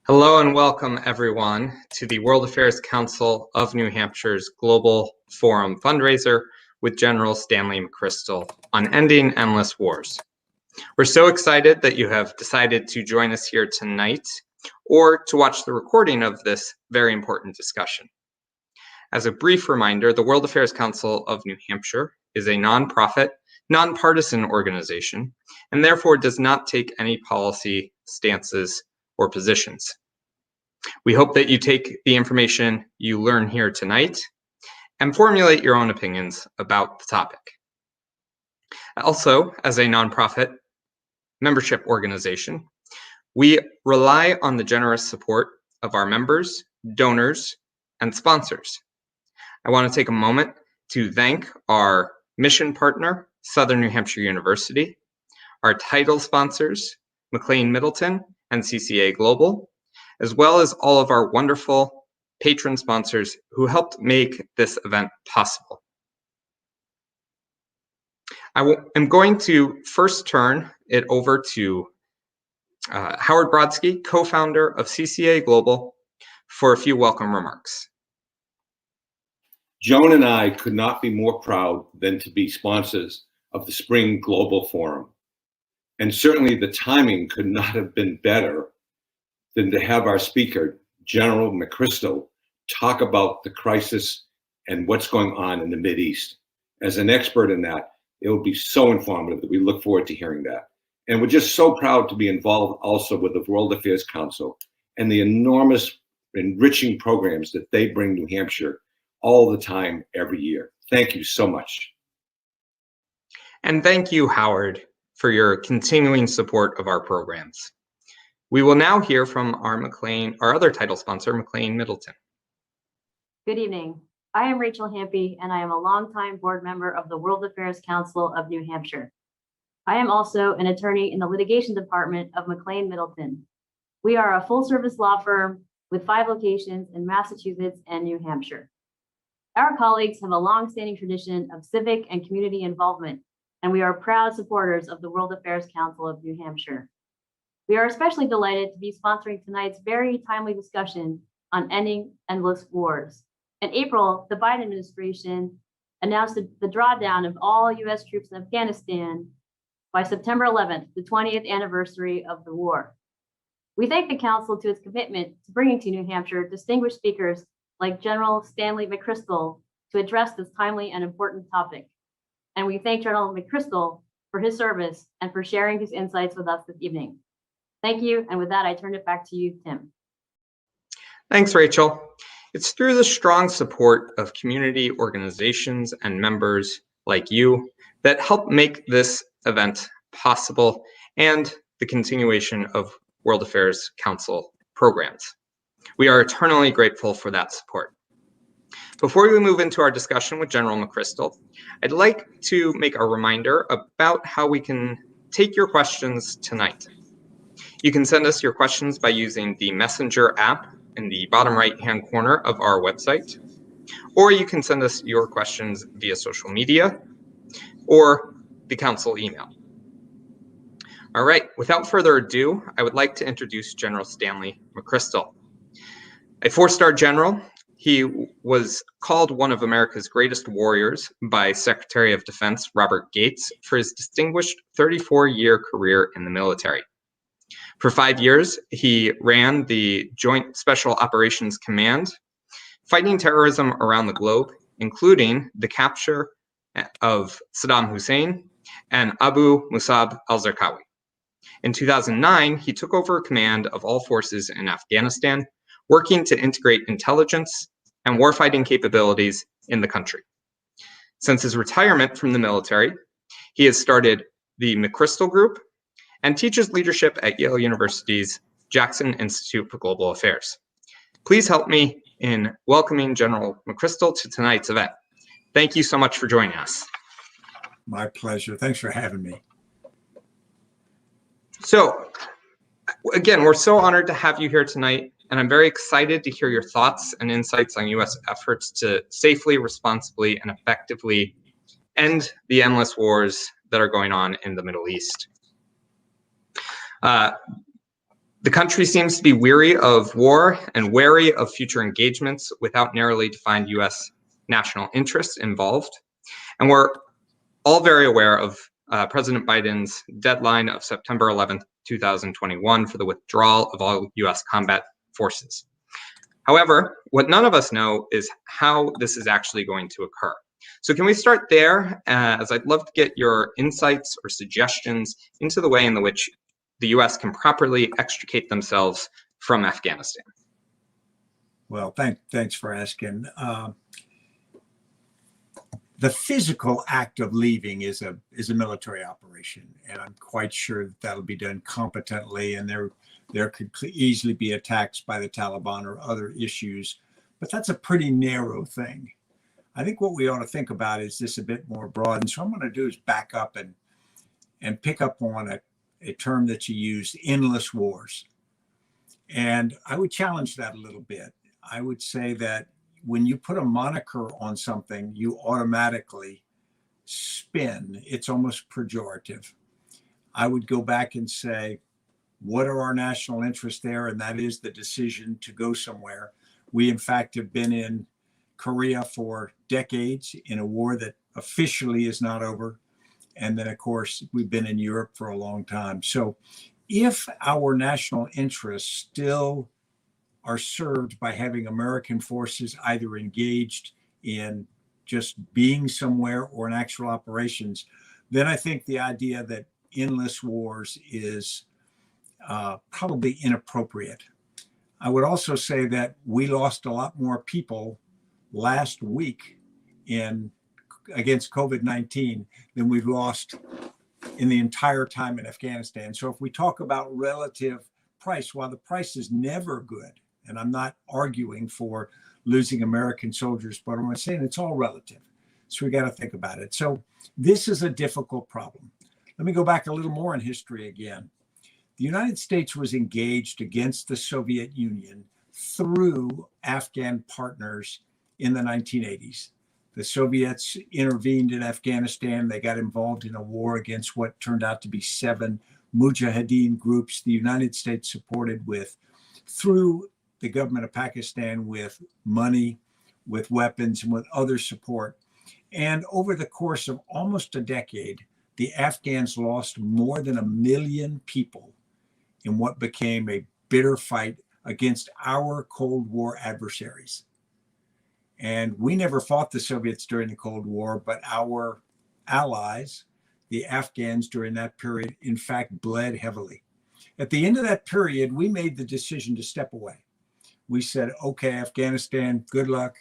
Hello and welcome everyone to the World Affairs Council of New Hampshire's Global Forum fundraiser with General Stanley McChrystal on ending endless wars. We're so excited that you have decided to join us here tonight or to watch the recording of this very important discussion. As a brief reminder, the World Affairs Council of New Hampshire is a nonprofit, nonpartisan organization and therefore does not take any policy stances or positions. We hope that you take the information you learn here tonight and formulate your own opinions about the topic. Also, as a nonprofit membership organization, we rely on the generous support of our members, donors, and sponsors. I want to take a moment to thank our mission partner, Southern New Hampshire University, our title sponsors, McLean Middleton and CCA Global, as well as all of our wonderful patron sponsors who helped make this event possible. I am going to first turn it over to Howard Brodsky, co-founder of CCA Global, for a few welcome remarks. Joan and I could not be more proud than to be sponsors of the Spring Global Forum. And certainly the timing could not have been better than to have our speaker, General McChrystal, talk about the crisis and what's going on in the Mideast. As an expert in that, it will be so informative that we look forward to hearing that. And we're just so proud to be involved also with the World Affairs Council and the enormous enriching programs that they bring New Hampshire all the time, every year. Thank you so much. And thank you, Howard, for your continuing support of our programs. We will now hear from our other title sponsor, McLean Middleton. Good evening. I am Rachel Hampe, and I am a longtime board member of the World Affairs Council of New Hampshire. I am also an attorney in the litigation department of McLean Middleton. We are a full-service law firm with 5 locations in Massachusetts and New Hampshire. Our colleagues have a long-standing tradition of civic and community involvement, and we are proud supporters of the World Affairs Council of New Hampshire. We are especially delighted to be sponsoring tonight's very timely discussion on ending endless wars. In April, the Biden administration announced the drawdown of all U.S. troops in Afghanistan by September 11th, the 20th anniversary of the war. We thank the Council to its commitment to bringing to New Hampshire distinguished speakers like General Stanley McChrystal to address this timely and important topic. And we thank General McChrystal for his service and for sharing his insights with us this evening. Thank you, and with that, I turn it back to you, Tim. Thanks, Rachel. It's through the strong support of community organizations and members like you that help make this event possible and the continuation of World Affairs Council programs. We are eternally grateful for that support. Before we move into our discussion with General McChrystal, I'd like to make a reminder about how we can take your questions tonight. You can send us your questions by using the Messenger app in the bottom right-hand corner of our website, or you can send us your questions via social media or the council email. All right, without further ado, I would like to introduce General Stanley McChrystal. A 4-star general, he was called one of America's greatest warriors by Secretary of Defense Robert Gates for his distinguished 34-year career in the military. For 5 years, he ran the Joint Special Operations Command, fighting terrorism around the globe, including the capture of Saddam Hussein and Abu Musab al-Zarqawi. In 2009, he took over command of all forces in Afghanistan, working to integrate intelligence and warfighting capabilities in the country. Since his retirement from the military, he has started the McChrystal Group and teaches leadership at Yale University's Jackson Institute for Global Affairs. Please help me in welcoming General McChrystal to tonight's event. Thank you so much for joining us. My pleasure. Thanks for having me. So, again, we're so honored to have you here tonight, and I'm very excited to hear your thoughts and insights on U.S. efforts to safely, responsibly, and effectively end the endless wars that are going on in the Middle East. The country seems to be weary of war and wary of future engagements without narrowly defined U.S. national interests involved. And we're all very aware of President Biden's deadline of September 11th, 2021 for the withdrawal of all U.S. combat forces. However, what none of us know is how this is actually going to occur. So can we start there, as I'd love to get your insights or suggestions into the way in which the U.S. can properly extricate themselves from Afghanistan? Well, thanks for asking. The physical act of leaving is a military operation, and I'm quite sure that that'll be done competently, and there could easily be attacks by the Taliban or other issues, but that's a pretty narrow thing. I think what we ought to think about is this a bit more broad, and so what I'm going to do is back up and pick up on a term that you used, endless wars. And I would challenge that a little bit. I would say that when you put a moniker on something, you automatically spin. It's almost pejorative. I would go back and say, what are our national interests there? And that is the decision to go somewhere. We, in fact, have been in Korea for decades in a war that officially is not over. And then, of course, we've been in Europe for a long time. So if our national interests still are served by having American forces either engaged in just being somewhere or in actual operations, then I think the idea that endless wars is probably inappropriate. I would also say that we lost a lot more people last week against COVID-19 than we've lost in the entire time in Afghanistan. So if we talk about relative price, while the price is never good, and I'm not arguing for losing American soldiers, but I'm saying it's all relative. So we got to think about it. So this is a difficult problem. Let me go back a little more in history again. The United States was engaged against the Soviet Union through Afghan partners in the 1980s. The Soviets intervened in Afghanistan. They got involved in a war against what turned out to be 7 Mujahideen groups the United States supported through the government of Pakistan with money, with weapons, and with other support. And over the course of almost a decade, the Afghans lost more than 1 million people in what became a bitter fight against our Cold War adversaries. And we never fought the Soviets during the Cold War, but our allies, the Afghans during that period, in fact, bled heavily. At the end of that period, we made the decision to step away. We said, okay, Afghanistan, good luck.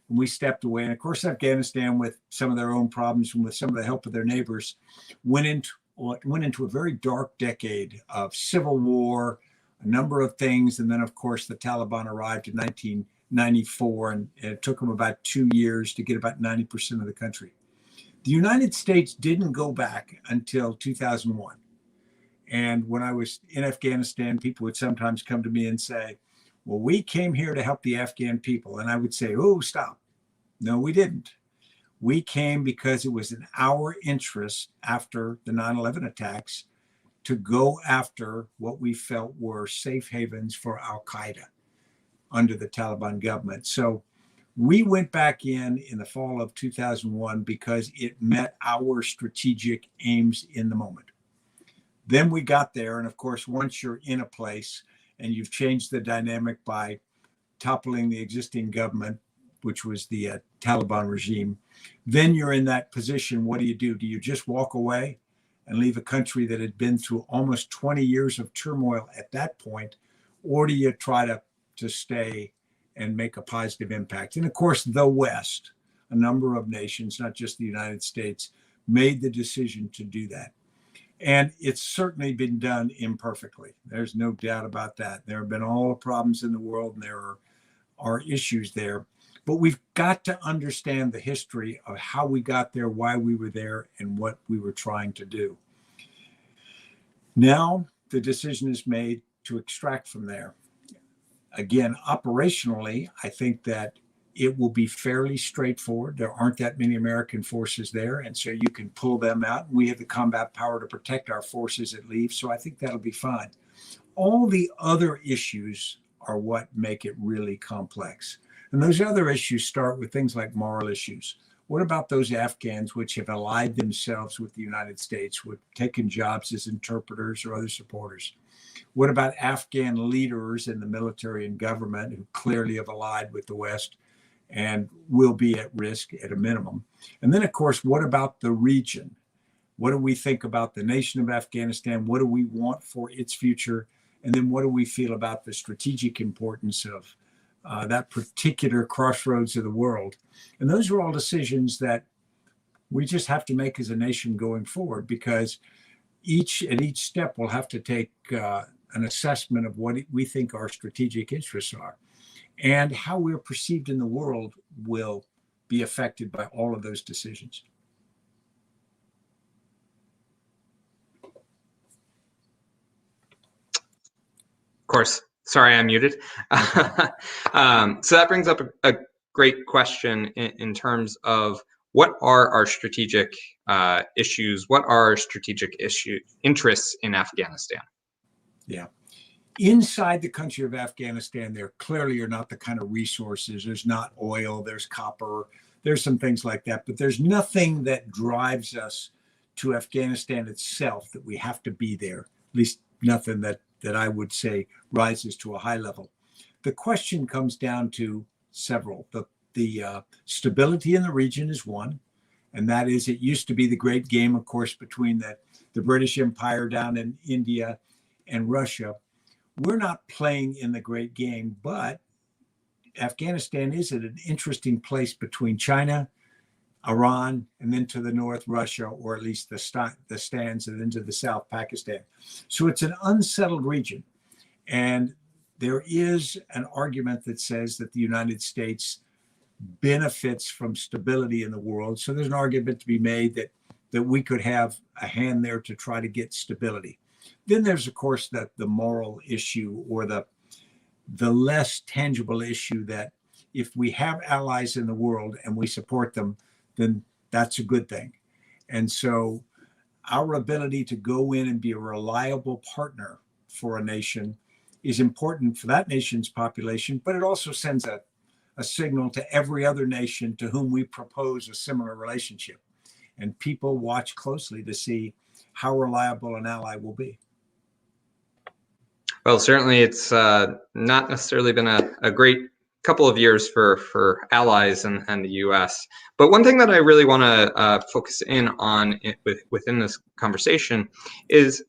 And we stepped away. And of course, Afghanistan, with some of their own problems and with some of the help of their neighbors, went into a very dark decade of civil war, a number of things. And then, of course, the Taliban arrived in 1994, and it took them about 2 years to get about 90% of the country. The United States didn't go back until 2001. And when I was in Afghanistan, people would sometimes come to me and say, well, we came here to help the Afghan people. And I would say, oh, stop. No, we didn't. We came because it was in our interest after the 9/11 attacks to go after what we felt were safe havens for Al-Qaeda under the Taliban government. So we went back in the fall of 2001 because it met our strategic aims in the moment. Then we got there. And of course, once you're in a place and you've changed the dynamic by toppling the existing government, which was the Taliban regime, then you're in that position. What do? Do you just walk away and leave a country that had been through almost 20 years of turmoil at that point? Or do you try to stay and make a positive impact? And of course, the West, a number of nations, not just the United States, made the decision to do that. And it's certainly been done imperfectly. There's no doubt about that. There have been all the problems in the world, and there are issues there. But we've got to understand the history of how we got there, why we were there, and what we were trying to do. Now the decision is made to extract from there. Again, operationally, I think that it will be fairly straightforward. There aren't that many American forces there, and so you can pull them out. We have the combat power to protect our forces that leave, so I think that'll be fine. all the other issues are what make it really complex. And those other issues start with things like moral issues. What about those Afghans which have allied themselves with the United States, with taken jobs as interpreters or other supporters? What about Afghan leaders in the military and government who clearly have allied with the West and will be at risk at a minimum? And then, of course, what about the region? What do we think about the nation of Afghanistan? What do we want for its future? And then what do we feel about the strategic importance of that particular crossroads of the world? And those are all decisions that we just have to make as a nation going forward, because at each step we'll have to take an assessment of what we think our strategic interests are, and how we're perceived in the world will be affected by all of those decisions. Of course. Sorry, I'm muted. So that brings up a great question in terms of what are our strategic issues? What are our strategic interests in Afghanistan? Yeah. Inside the country of Afghanistan, there clearly are not the kind of resources. There's not oil, there's copper, there's some things like that, but there's nothing that drives us to Afghanistan itself that we have to be there, at least nothing that I would say rises to a high level. The question comes down to several. The stability in the region is one, and that is, it used to be the great game, of course, between the British Empire down in India and Russia. We're not playing in the great game, but Afghanistan is at an interesting place between China, Iran, and then to the north, Russia, or at least the stands, and then to the south, Pakistan. So it's an unsettled region. And there is an argument that says that the United States benefits from stability in the world. So there's an argument to be made that we could have a hand there to try to get stability. Then there's, of course, the moral issue, or the less tangible issue, that if we have allies in the world and we support them, then that's a good thing. And so our ability to go in and be a reliable partner for a nation is important for that nation's population, but it also sends a signal to every other nation to whom we propose a similar relationship. And people watch closely to see how reliable an ally will be. Well, certainly it's not necessarily been a great couple of years for allies and the U.S. But one thing that I really want to focus in on within this conversation is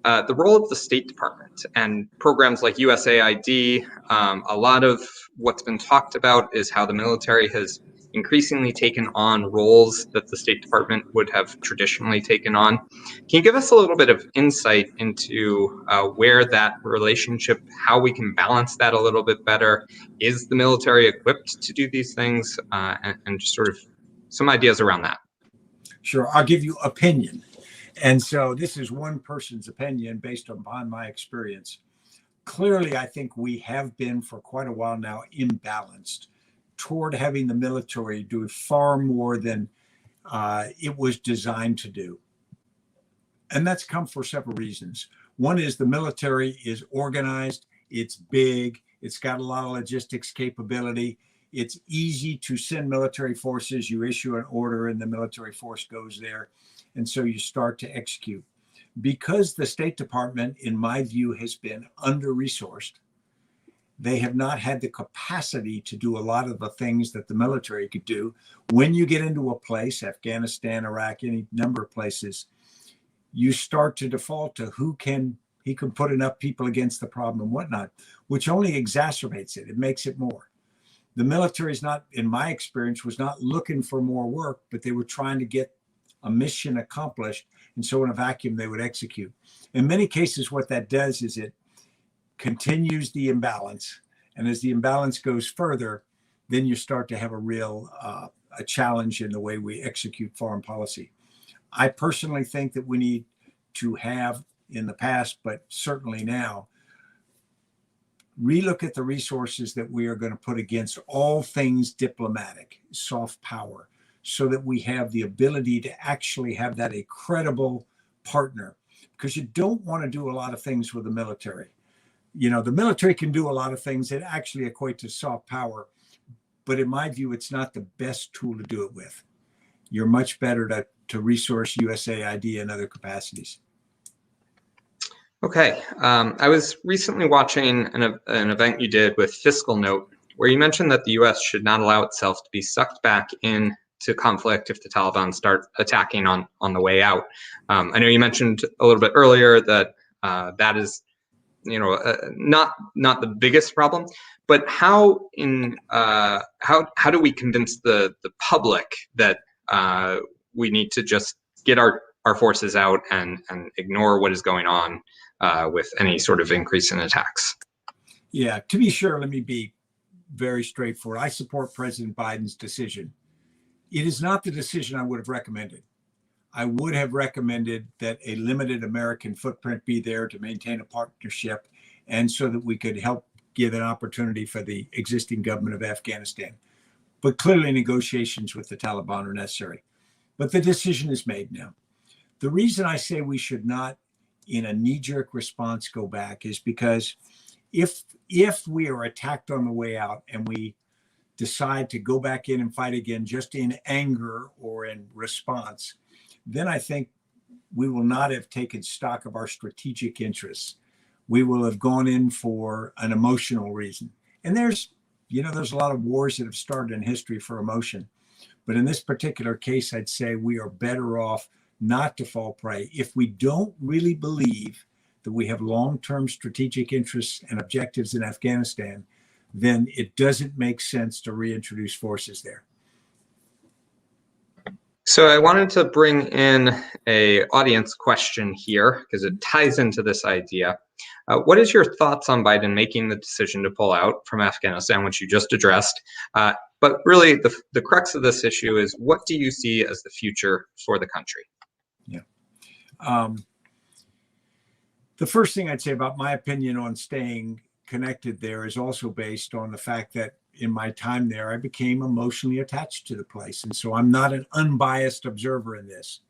the role of the State Department and programs like USAID. A lot of what's been talked about is how the military has increasingly taken on roles that the State Department would have traditionally taken on. Can you give us a little bit of insight into where that relationship, how we can balance that a little bit better? Is the military equipped to do these things, and just sort of some ideas around that? Sure, I'll give you opinion. And so this is one person's opinion based upon my experience. Clearly, I think we have been for quite a while now imbalanced toward having the military do far more than it was designed to do. And that's come for several reasons. One is the military is organized, it's big, it's got a lot of logistics capability. It's easy to send military forces. You issue an order and the military force goes there. And so you start to execute. Because the State Department, in my view, has been under-resourced, they have not had the capacity to do a lot of the things that the military could do. When you get into a place, Afghanistan, Iraq, any number of places, you start to default to he can put enough people against the problem and whatnot, which only exacerbates it. It makes it more. The military is not, in my experience, was not looking for more work, but they were trying to get a mission accomplished. And so in a vacuum, they would execute. In many cases, what that does is it continues the imbalance. And as the imbalance goes further, then you start to have a real a challenge in the way we execute foreign policy. I personally think that we need to have, in the past, but certainly now, relook at the resources that we are going to put against all things diplomatic, soft power, so that we have the ability to actually have that a credible partner. Because you don't want to do a lot of things with the military. the military can do a lot of things that actually equate to soft power, but in my view, it's not the best tool to do it with. You're much better to resource USAID and other capacities. Okay. I was recently watching an event you did with Fiscal Note, where you mentioned that the U.S. should not allow itself to be sucked back into conflict if the Taliban start attacking on the way out. I know you mentioned a little bit earlier that that is, not the biggest problem, but how do we convince the public that we need to just get our forces out and ignore what is going on with any sort of increase in attacks? Yeah, to be sure, let me be very straightforward. I support President Biden's decision. It is not the decision I would have recommended. I would have recommended that a limited American footprint be there to maintain a partnership, and so that we could help give an opportunity for the existing government of Afghanistan. But clearly negotiations with the Taliban are necessary. But the decision is made now. The reason I say we should not, in a knee-jerk response, go back is because if we are attacked on the way out and we decide to go back in and fight again just in anger or in response, then I think we will not have taken stock of our strategic interests. We will have gone in for an emotional reason. And there's a lot of wars that have started in history for emotion. But in this particular case, I'd say we are better off not to fall prey. If we don't really believe that we have long-term strategic interests and objectives in Afghanistan, then it doesn't make sense to reintroduce forces there. So I wanted to bring in a audience question here because it ties into this idea. What is your thoughts on Biden making the decision to pull out from Afghanistan, which you just addressed? But really, the crux of this issue is, what do you see as the future for the country? Yeah. The first thing I'd say about my opinion on staying connected there is also based on the fact that in my time there, I became emotionally attached to the place. And so I'm not an unbiased observer in this,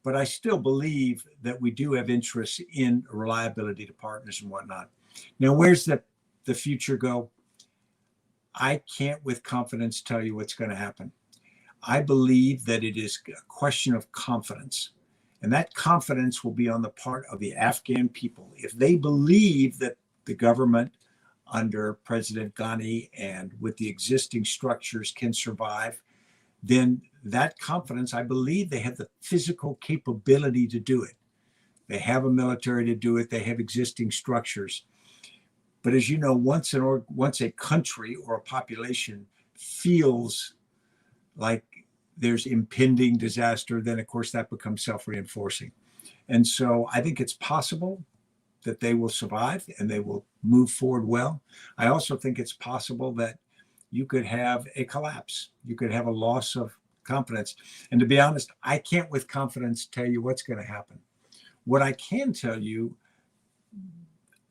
but I still believe that we do have interests in reliability to partners and whatnot. Now, where's the future go? I can't with confidence tell you what's going to happen. I believe that it is a question of confidence. And that confidence will be on the part of the Afghan people. If they believe that the government under President Ghani and with the existing structures can survive, then that confidence, I believe they have the physical capability to do it. They have a military to do it. They have existing structures. But as you know, once a country or a population feels like there's impending disaster, then of course that becomes self-reinforcing. And so I think it's possible that they will survive and they will move forward well. I also think it's possible that you could have a collapse. You could have a loss of confidence. And to be honest, I can't with confidence tell you what's going to happen. What I can tell you,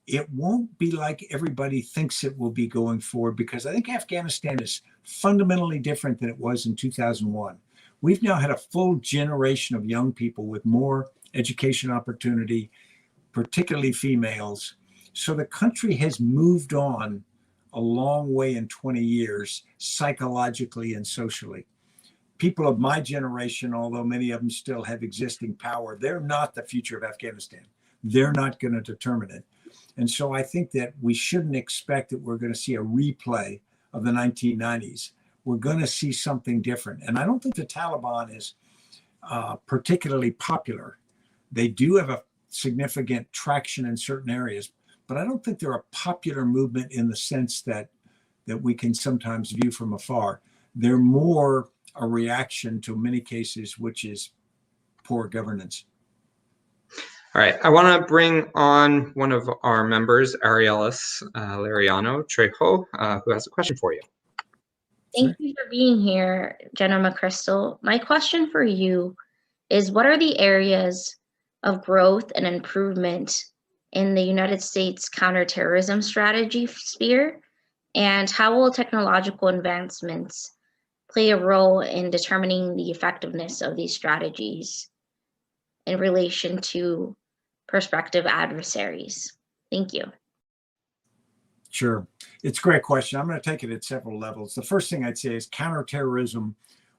it won't be like everybody thinks it will be going forward, because I think Afghanistan is fundamentally different than it was in 2001. We've now had a full generation of young people with more education opportunity, particularly females. So the country has moved on a long way in 20 years, psychologically and socially. People of my generation, although many of them still have existing power, they're not the future of Afghanistan. They're not going to determine it. And so I think that we shouldn't expect that we're going to see a replay of the 1990s. We're going to see something different. And I don't think the Taliban is particularly popular. They do have a significant traction in certain areas, but I don't think they're a popular movement in the sense that we can sometimes view from afar. They're more a reaction to many cases, which is poor governance. All right, I want to bring on one of our members, Arielis Lariano Trejo, who has a question for you. Thank you for being here, Jenna McChrystal. My question for you is, what are the areas of growth and improvement in the United States counterterrorism strategy sphere? And how will technological advancements play a role in determining the effectiveness of these strategies in relation to prospective adversaries? Thank you. Sure. It's a great question. I'm going to take it at several levels. The first thing I'd say is counterterrorism.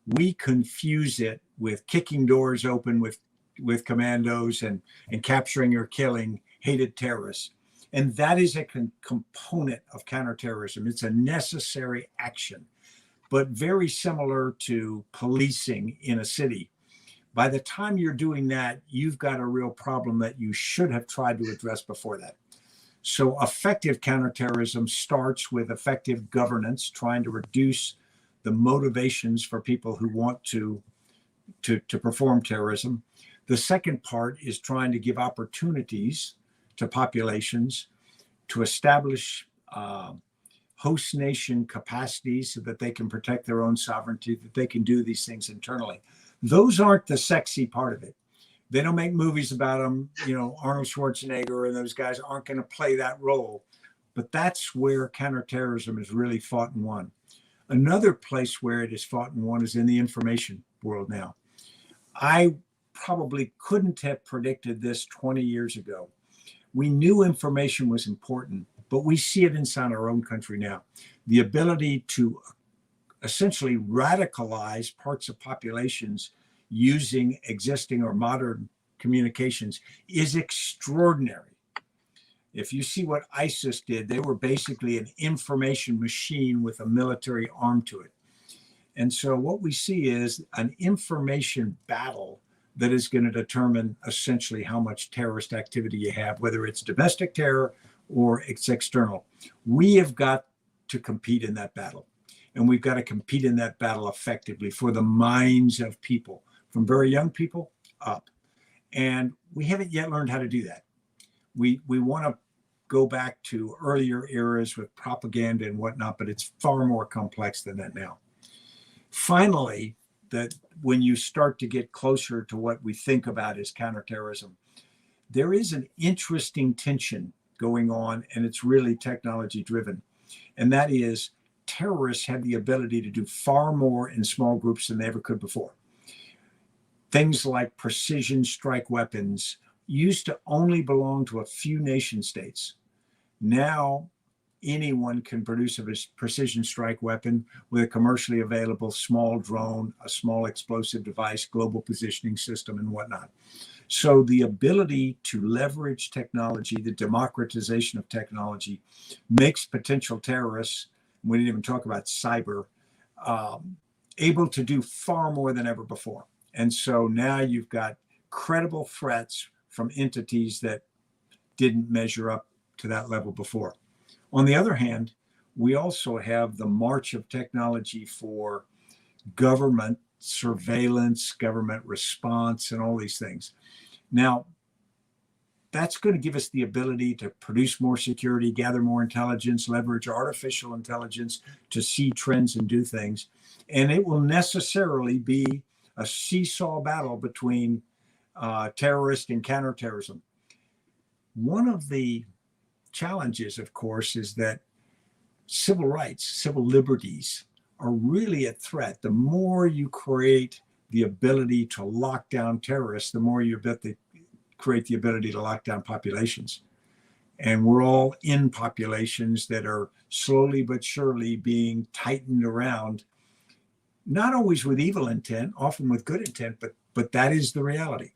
We confuse it with kicking doors open with commandos and capturing or killing hated terrorists. And that is a component of counterterrorism. It's a necessary action, but very similar to policing in a city. By the time you're doing that, you've got a real problem that you should have tried to address before that. So effective counterterrorism starts with effective governance, trying to reduce the motivations for people who want to perform terrorism. The second part is trying to give opportunities to populations to establish host nation capacities so that they can protect their own sovereignty, that they can do these things internally. Those aren't the sexy part of it. They don't make movies about them. You know, Arnold Schwarzenegger and those guys aren't going to play that role. But that's where counterterrorism is really fought and won. Another place where it is fought and won is in the information world now. I probably couldn't have predicted this 20 years ago. We knew information was important, but we see it inside our own country now. The ability to essentially radicalize parts of populations using existing or modern communications is extraordinary. If you see what ISIS did, they were basically an information machine with a military arm to it. And so what we see is an information battle that is going to determine essentially how much terrorist activity you have, whether it's domestic terror or it's external. We have got to compete in that battle. And we've got to compete in that battle effectively for the minds of people, from very young people up. And we haven't yet learned how to do that. We want to go back to earlier eras with propaganda and whatnot, but it's far more complex than that now. Finally, that when you start to get closer to what we think about as counterterrorism, there is an interesting tension going on, and it's really technology driven. And that is, terrorists have the ability to do far more in small groups than they ever could before. Things like precision strike weapons used to only belong to a few nation states. Now, anyone can produce a precision strike weapon with a commercially available small drone, a small explosive device, global positioning system, and whatnot. So the ability to leverage technology, the democratization of technology, makes potential terrorists, we didn't even talk about cyber, able to do far more than ever before. And so now you've got credible threats from entities that didn't measure up to that level before. On the other hand, we also have the march of technology for government surveillance, government response, and all these things. Now, that's going to give us the ability to produce more security, gather more intelligence, leverage artificial intelligence to see trends and do things. And it will necessarily be a seesaw battle between terrorist and counterterrorism. One of the challenges, of course, is that civil rights, civil liberties are really at threat. The more you create the ability to lock down terrorists, the more you create the ability to lock down populations. And we're all in populations that are slowly but surely being tightened around, not always with evil intent, often with good intent, but that is the reality.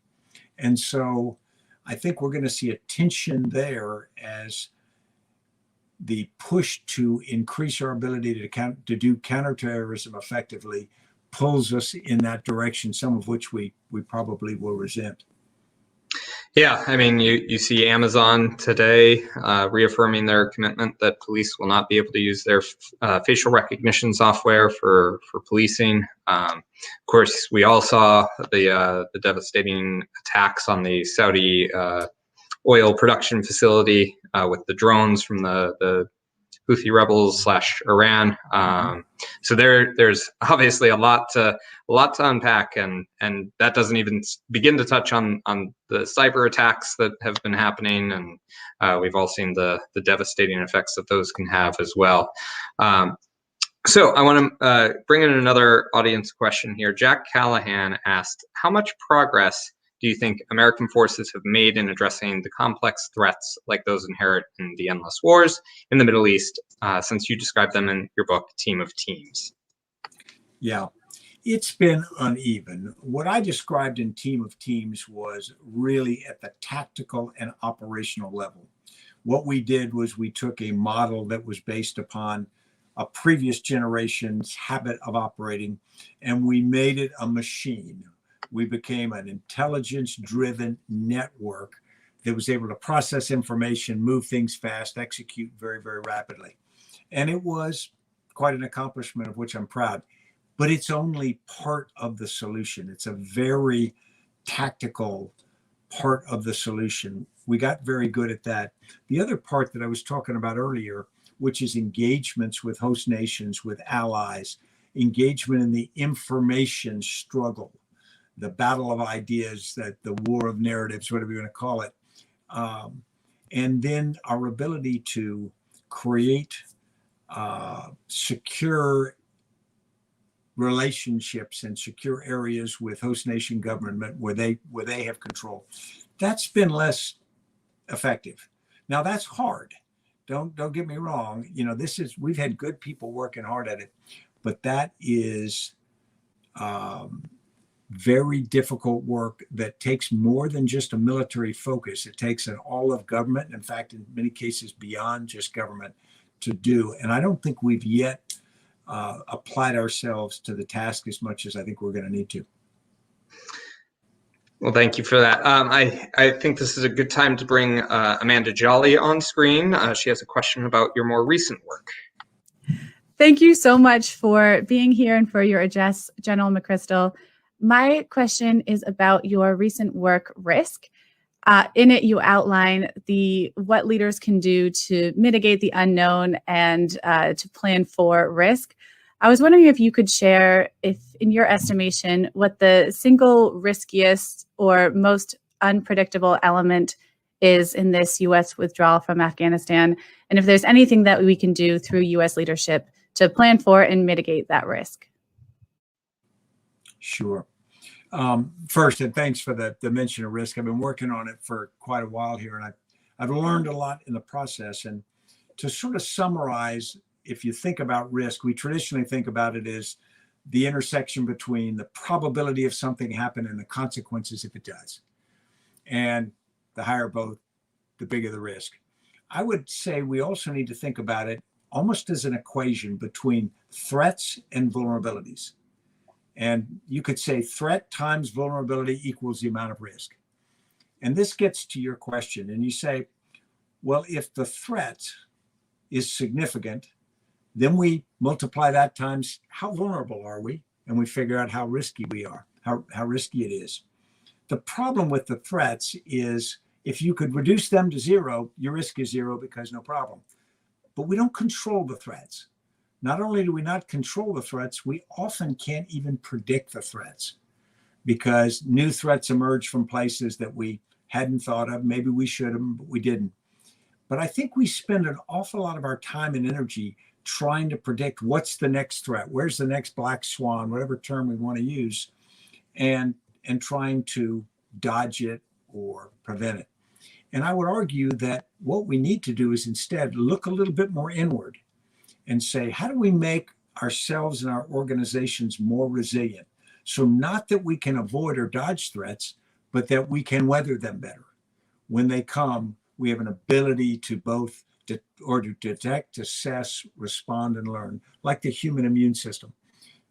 And so I think we're going to see a tension there as the push to increase our ability to do counterterrorism effectively pulls us in that direction, some of which we probably will resent. Yeah, I mean, you see Amazon today reaffirming their commitment that police will not be able to use their facial recognition software for policing. Of course, we all saw the devastating attacks on the Saudi oil production facility with the drones from the Houthi rebels / Iran. So there's obviously a lot to unpack, and that doesn't even begin to touch on the cyber attacks that have been happening, and we've all seen the devastating effects that those can have as well. So I want to bring in another audience question here. Jack Callahan asked, how much progress do you think American forces have made in addressing the complex threats like those inherent in the endless wars in the Middle East, since you describe them in your book, Team of Teams? Yeah, it's been uneven. What I described in Team of Teams was really at the tactical and operational level. What we did was we took a model that was based upon a previous generation's habit of operating, and we made it a machine. We became an intelligence-driven network that was able to process information, move things fast, execute very, very rapidly. And it was quite an accomplishment of which I'm proud. But it's only part of the solution. It's a very tactical part of the solution. We got very good at that. The other part that I was talking about earlier, which is engagements with host nations, with allies, engagement in the information struggle, the battle of ideas, that the war of narratives, whatever you want to call it. And then our ability to create secure relationships and secure areas with host nation government where they have control. That's been less effective. Now that's hard. Don't get me wrong. We've had good people working hard at it, but that is very difficult work that takes more than just a military focus. It takes an all of government, in fact, in many cases beyond just government, to do. And I don't think we've yet applied ourselves to the task as much as I think we're going to need to. Well, thank you for that. I think this is a good time to bring Amanda Jolly on screen. She has a question about your more recent work. Thank you so much for being here and for your address, General McChrystal. My question is about your recent work, Risk. In it, you outline what leaders can do to mitigate the unknown and to plan for risk. I was wondering if you could share, if in your estimation, what the single riskiest or most unpredictable element is in this U.S. withdrawal from Afghanistan, and if there's anything that we can do through U.S. leadership to plan for and mitigate that risk. Sure. First, and thanks for the mention of risk. I've been working on it for quite a while here, and I've learned a lot in the process. And to sort of summarize, if you think about risk, we traditionally think about it as the intersection between the probability of something happening and the consequences if it does. And the higher both, the bigger the risk. I would say we also need to think about it almost as an equation between threats and vulnerabilities. And you could say threat times vulnerability equals the amount of risk. And this gets to your question. And you say, well, if the threat is significant, then we multiply that times how vulnerable are we? And we figure out how risky we are, how risky it is. The problem with the threats is if you could reduce them to zero, your risk is zero because no problem. But we don't control the threats. Not only do we not control the threats, we often can't even predict the threats because new threats emerge from places that we hadn't thought of. Maybe we should have, but we didn't. But I think we spend an awful lot of our time and energy trying to predict what's the next threat, where's the next black swan, whatever term we want to use, and trying to dodge it or prevent it. And I would argue that what we need to do is instead look a little bit more inward and say, how do we make ourselves and our organizations more resilient? So not that we can avoid or dodge threats, but that we can weather them better. When they come, we have an ability to both to detect, assess, respond, and learn, like the human immune system,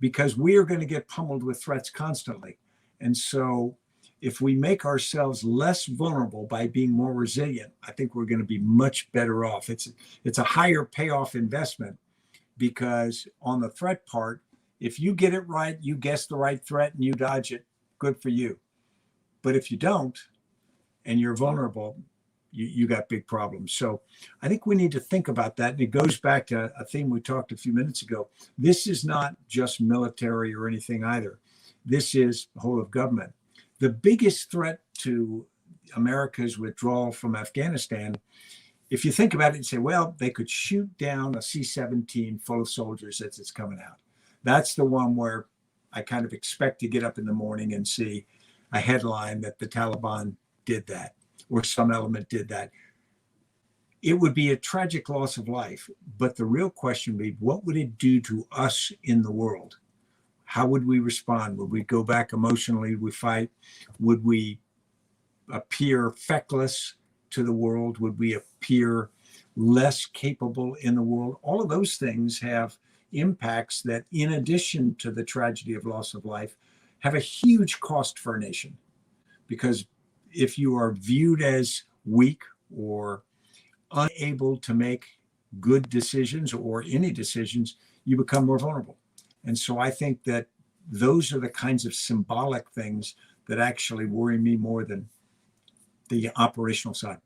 because we are going to get pummeled with threats constantly. And so if we make ourselves less vulnerable by being more resilient, I think we're going to be much better off. It's a higher payoff investment because on the threat part, if you get it right, you guess the right threat and you dodge it, good for you. But if you don't and you're vulnerable, you got big problems. So I think we need to think about that. And it goes back to a theme we talked a few minutes ago. This is not just military or anything either. This is the whole of government. The biggest threat to America's withdrawal from Afghanistan, if you think about it and say, well, they could shoot down a C-17 full of soldiers as it's coming out. That's the one where I kind of expect to get up in the morning and see a headline that the Taliban did that or some element did that. It would be a tragic loss of life. But the real question would be, what would it do to us in the world? How would we respond? Would we go back emotionally? Would we fight? Would we appear feckless to the world? Would we appear less capable in the world? All of those things have impacts that, in addition to the tragedy of loss of life, have a huge cost for a nation. Because if you are viewed as weak or unable to make good decisions or any decisions, you become more vulnerable. And so I think that those are the kinds of symbolic things that actually worry me more than the operational side.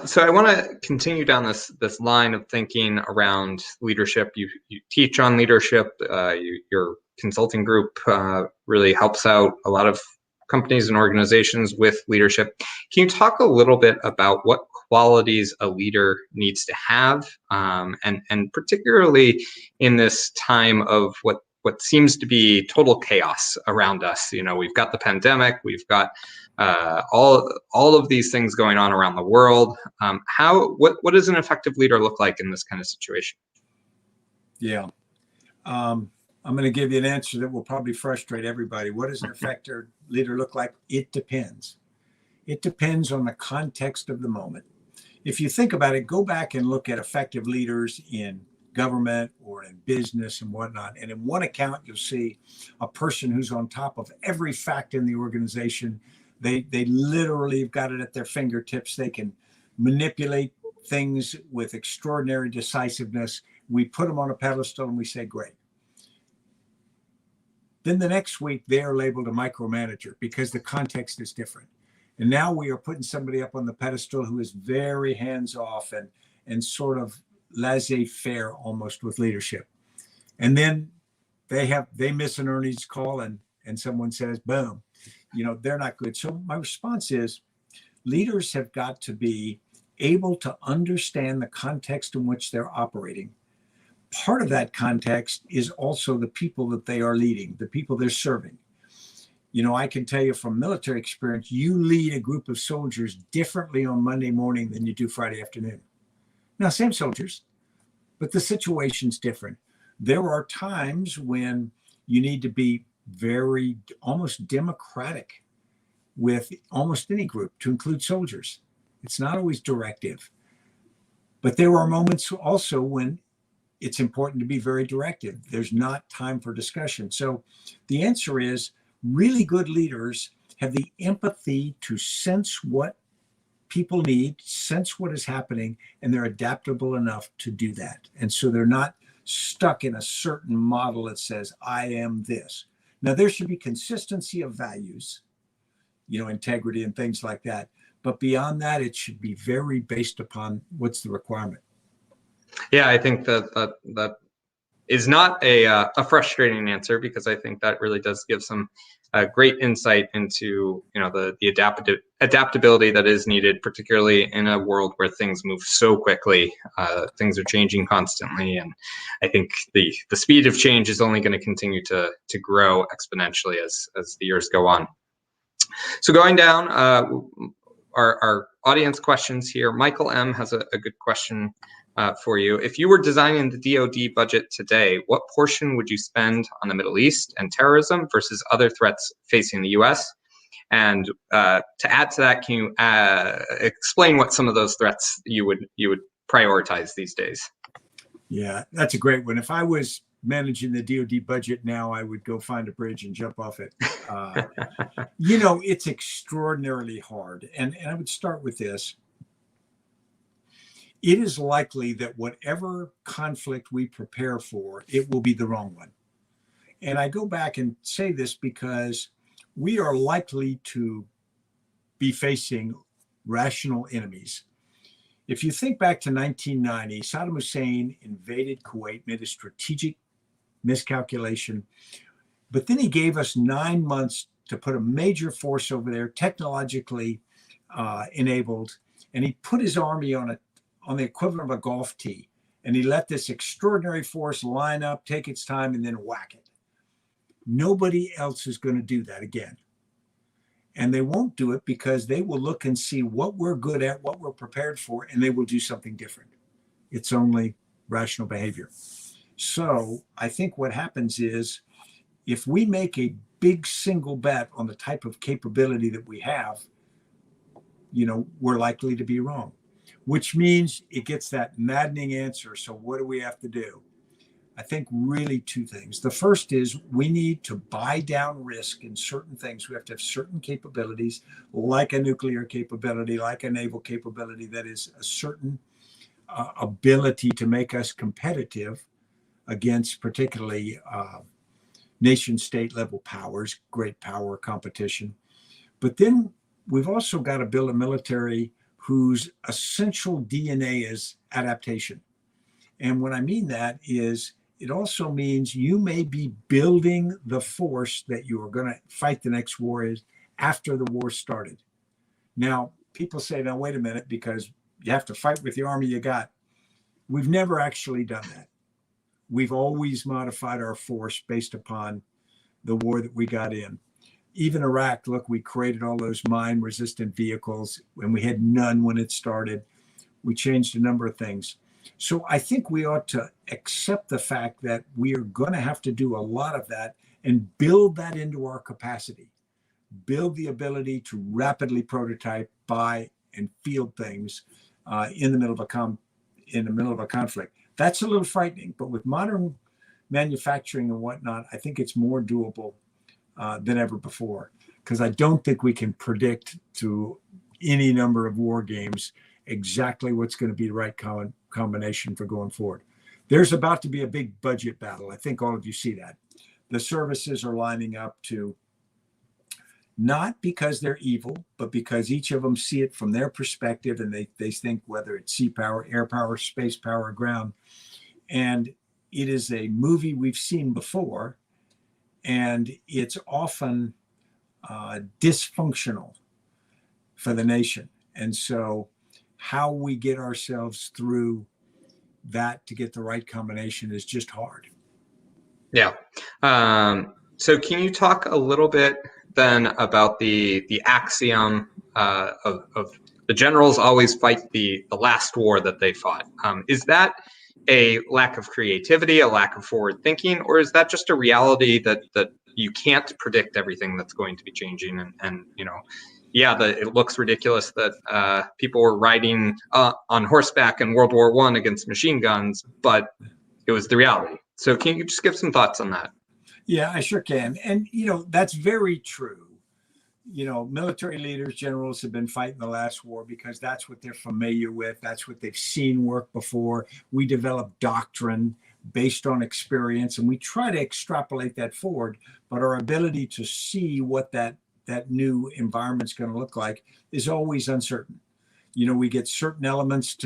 So I want to continue down this line of thinking around leadership. You teach on leadership. Your consulting group really helps out a lot of companies and organizations with leadership. Can you talk a little bit about what qualities a leader needs to have, and particularly in this time of what seems to be total chaos around us? You know, we've got the pandemic, we've got all of these things going on around the world. What does an effective leader look like in this kind of situation? Yeah. I'm going to give you an answer that will probably frustrate everybody. What does an effective leader look like? It depends. It depends on the context of the moment. If you think about it, go back and look at effective leaders in government or in business and whatnot. And in one account, you'll see a person who's on top of every fact in the organization. They literally have got it at their fingertips. They can manipulate things with extraordinary decisiveness. We put them on a pedestal and we say, great. Then the next week, they are labeled a micromanager because the context is different. And now we are putting somebody up on the pedestal who is very hands-off and sort of laissez-faire almost with leadership. And then they miss an earnings call and someone says, boom, they're not good. So my response is, leaders have got to be able to understand the context in which they're operating. Part of that context is also the people that they are leading, the people they're serving. I can tell you from military experience, you lead a group of soldiers differently on Monday morning than you do Friday afternoon. Now, same soldiers, but the situation's different. There are times when you need to be very almost democratic with almost any group, to include soldiers. It's not always directive. But there are moments also when it's important to be very directive. There's not time for discussion. So the answer is, really good leaders have the empathy to sense what people need, sense what is happening, and they're adaptable enough to do that. And so they're not stuck in a certain model that says, I am this. Now, there should be consistency of values, integrity and things like that. But beyond that, it should be very based upon what's the requirement. Yeah, I think that is not a frustrating answer, because I think that really does give some great insight into the adaptability that is needed, particularly in a world where things move so quickly. Things are changing constantly, and I think the speed of change is only going to continue to grow exponentially as the years go on. So going down our audience questions here, Michael M has a good question for you. If you were designing the DoD budget today, what portion would you spend on the Middle East and terrorism versus other threats facing the U.S.? And to add to that, can you explain what some of those threats you would prioritize these days? Yeah, that's a great one. If I was managing the DoD budget now, I would go find a bridge and jump off it. It's extraordinarily hard. And I would start with this. It is likely that whatever conflict we prepare for, it will be the wrong one. And I go back and say this because we are likely to be facing rational enemies. If you think back to 1990, Saddam Hussein invaded Kuwait, made a strategic miscalculation, but then he gave us 9 months to put a major force over there, technologically enabled, and he put his army on the equivalent of a golf tee. And he let this extraordinary force line up, take its time, and then whack it. Nobody else is going to do that again. And they won't do it because they will look and see what we're good at, what we're prepared for, and they will do something different. It's only rational behavior. So I think what happens is if we make a big single bet on the type of capability that we have, we're likely to be wrong, which means it gets that maddening answer. So what do we have to do? I think really two things. The first is we need to buy down risk in certain things. We have to have certain capabilities, like a nuclear capability, like a naval capability, that is a certain ability to make us competitive against particularly nation state level powers, great power competition. But then we've also got to build a military whose essential DNA is adaptation. And what I mean that is, it also means you may be building the force that you are going to fight the next war is after the war started. Now, people say, now, wait a minute, because you have to fight with the army you got. We've never actually done that. We've always modified our force based upon the war that we got in. Even Iraq, look, we created all those mine-resistant vehicles, and we had none when it started. We changed a number of things. So I think we ought to accept the fact that we are going to have to do a lot of that and build that into our capacity. Build the ability to rapidly prototype, buy, and field things in the middle of a conflict. That's a little frightening, but with modern manufacturing and whatnot, I think it's more doable than ever before, because I don't think we can predict through any number of war games exactly what's going to be the right combination for going forward. There's about to be a big budget battle. I think all of you see that. The services are lining up to, not because they're evil, but because each of them see it from their perspective, and they think whether it's sea power, air power, space power, ground. And it is a movie we've seen before, and it's often dysfunctional for the nation. And so how we get ourselves through that to get the right combination is just hard. Yeah. So can you talk a little bit then about the axiom of the generals always fight the last war that they fought? Is that a lack of creativity, a lack of forward thinking, or is that just a reality that you can't predict everything that's going to be changing? And it looks ridiculous that people were riding on horseback in World War I against machine guns, but it was the reality. So can you just give some thoughts on that? Yeah, I sure can. And, that's very true. Military leaders, generals have been fighting the last war because that's what they're familiar with. That's what they've seen work before. We develop doctrine based on experience, and we try to extrapolate that forward. But our ability to see what that new environment's going to look like is always uncertain. We get certain elements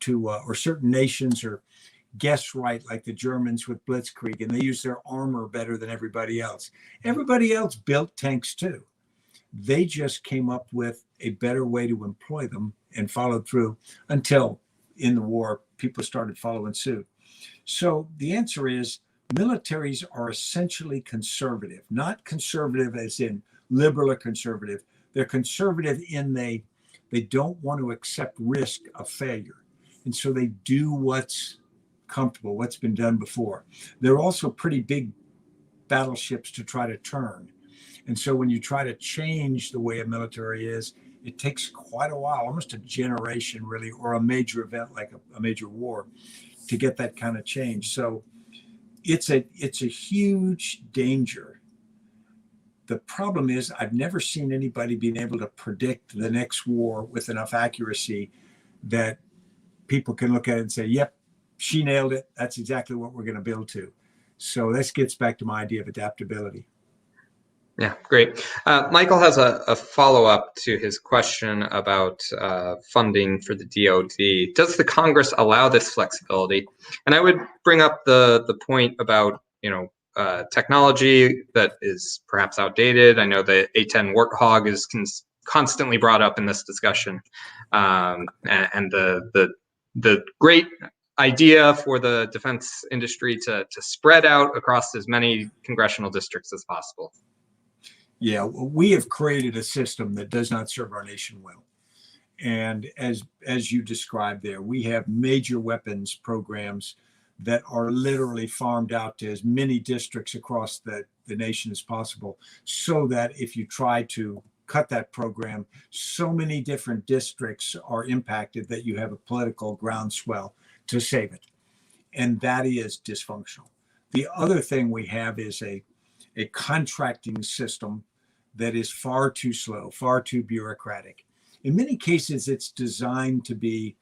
or certain nations or guess right, like the Germans with Blitzkrieg, and they use their armor better than everybody else. Everybody else built tanks too. They just came up with a better way to employ them and followed through until in the war, people started following suit. So the answer is militaries are essentially conservative, not conservative as in liberal or conservative. They're conservative in they don't want to accept risk of failure. And so they do what's comfortable, what's been done before. They're also pretty big battleships to try to turn. And so when you try to change the way a military is, it takes quite a while, almost a generation really, or a major event like a major war to get that kind of change. So it's a huge danger. The problem is I've never seen anybody being able to predict the next war with enough accuracy that people can look at it and say, yep, she nailed it. That's exactly what we're going to build to. So this gets back to my idea of adaptability. Yeah, great. Michael has a follow-up to his question about funding for the DoD. Does the Congress allow this flexibility? And I would bring up the point about technology that is perhaps outdated. I know the A-10 Warthog is constantly brought up in this discussion, and the great idea for the defense industry to spread out across as many congressional districts as possible. Yeah, we have created a system that does not serve our nation well. And as you described there, we have major weapons programs that are literally farmed out to as many districts across the nation as possible, so that if you try to cut that program, so many different districts are impacted that you have a political groundswell to save it. And that is dysfunctional. The other thing we have is a contracting system that is far too slow, far too bureaucratic. In many cases, it's designed to be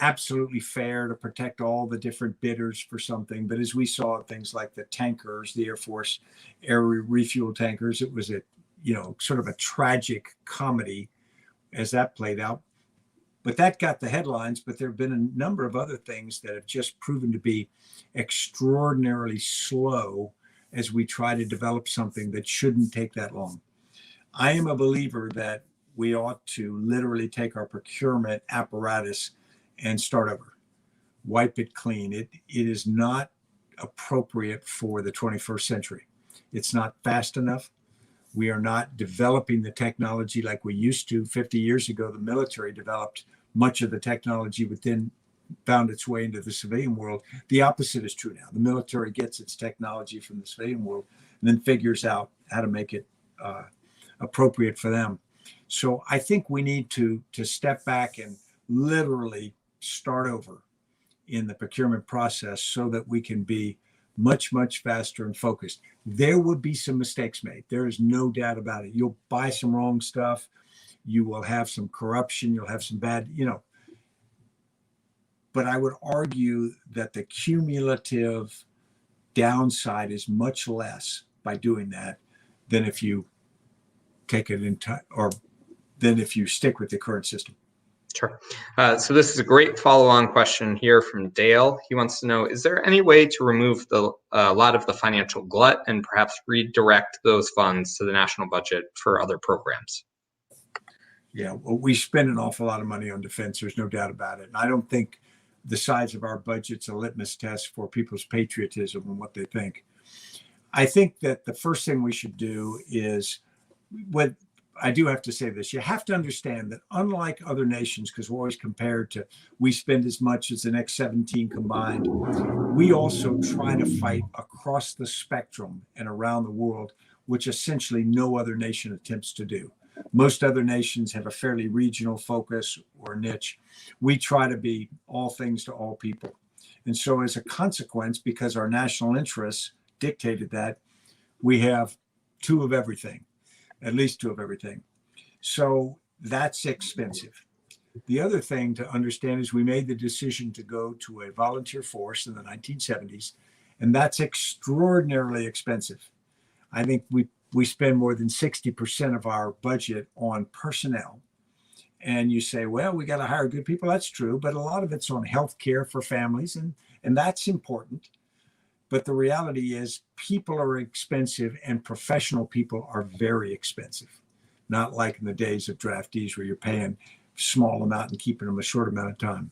absolutely fair, to protect all the different bidders for something. But as we saw things like the tankers, the Air Force air refuel tankers, it was sort of a tragic comedy as that played out. But that got the headlines. But there have been a number of other things that have just proven to be extraordinarily slow as we try to develop something that shouldn't take that long. I am a believer that we ought to literally take our procurement apparatus and start over, wipe it clean. It is not appropriate for the 21st century. It's not fast enough. We are not developing the technology like we used to. 50 years ago, the military developed much of the technology, but then found its way into the civilian world. The opposite is true now. The military gets its technology from the civilian world and then figures out how to make it appropriate for them. So I think we need to step back and literally start over in the procurement process so that we can be much, much faster and focused. There would be some mistakes made. There is no doubt about it. You'll buy some wrong stuff. You will have some corruption. You'll have some bad, But I would argue that the cumulative downside is much less by doing that than if you take it than if you stick with the current system. Sure. So this is a great follow-on question here from Dale. He wants to know, is there any way to remove a lot of the financial glut and perhaps redirect those funds to the national budget for other programs? Yeah, well, we spend an awful lot of money on defense. There's no doubt about it. And I don't think the size of our budget's a litmus test for people's patriotism and what they think. I think that the first thing we should do is, what I do have to say this, you have to understand that unlike other nations, because we're always compared to, we spend as much as the next 17 combined, we also try to fight across the spectrum and around the world, which essentially no other nation attempts to do. Most other nations have a fairly regional focus or niche. We try to be all things to all people. And so as a consequence, because our national interests dictated that, we have two of everything, at least two of everything. So that's expensive. The other thing to understand is we made the decision to go to a volunteer force in the 1970s, and that's extraordinarily expensive. I think we spend more than 60% of our budget on personnel. And you say, well, we got to hire good people. That's true. But a lot of it's on health care for families, and that's important. But the reality is people are expensive and professional people are very expensive. Not like in the days of draftees where you're paying a small amount and keeping them a short amount of time.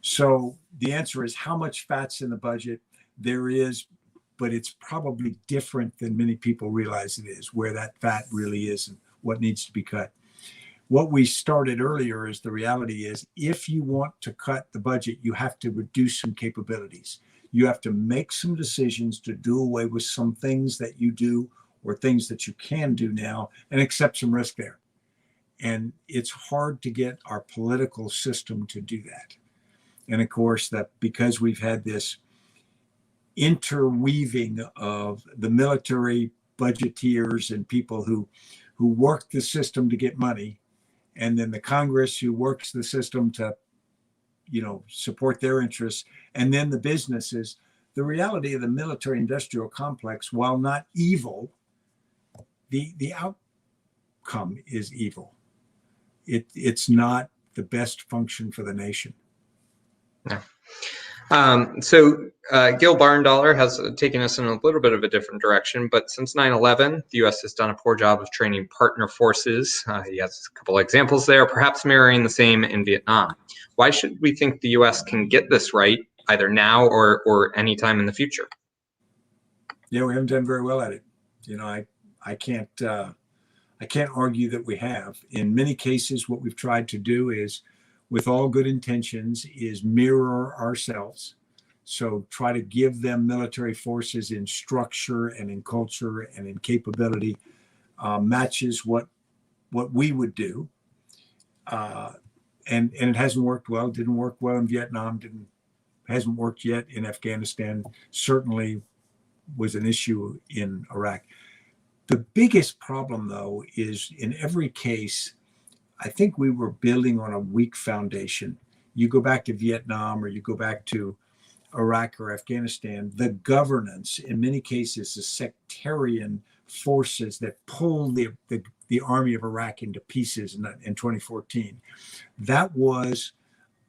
So the answer is, how much fat's in the budget? There is, but it's probably different than many people realize it is, where that fat really is and what needs to be cut. What we started earlier is the reality is, if you want to cut the budget, you have to reduce some capabilities. You have to make some decisions to do away with some things that you do or things that you can do now and accept some risk there. And it's hard to get our political system to do that. And of course, that because we've had this interweaving of the military budgeteers and people who work the system to get money, and then the Congress who works the system to support their interests, and then the businesses. The reality of the military industrial complex, while not evil, the outcome is evil. It's not the best function for the nation. Yeah. Gil Barndollar has taken us in a little bit of a different direction, but since 9/11, the U.S. has done a poor job of training partner forces. He has a couple of examples there, perhaps mirroring the same in Vietnam. Why should we think the U.S. can get this right, either now or anytime in the future? Yeah, we haven't done very well at it. You know, I can't argue that we have. In many cases, what we've tried to do is, with all good intentions, is mirror ourselves. So try to give them military forces in structure and in culture and in capability matches what we would do. And it hasn't worked well. Didn't work well in Vietnam. Hasn't worked yet in Afghanistan. Certainly was an issue in Iraq. The biggest problem, though, is in every case, I think we were building on a weak foundation. You go back to Vietnam or you go back to Iraq or Afghanistan, the governance, in many cases, the sectarian forces that pulled the army of Iraq into pieces in 2014, that was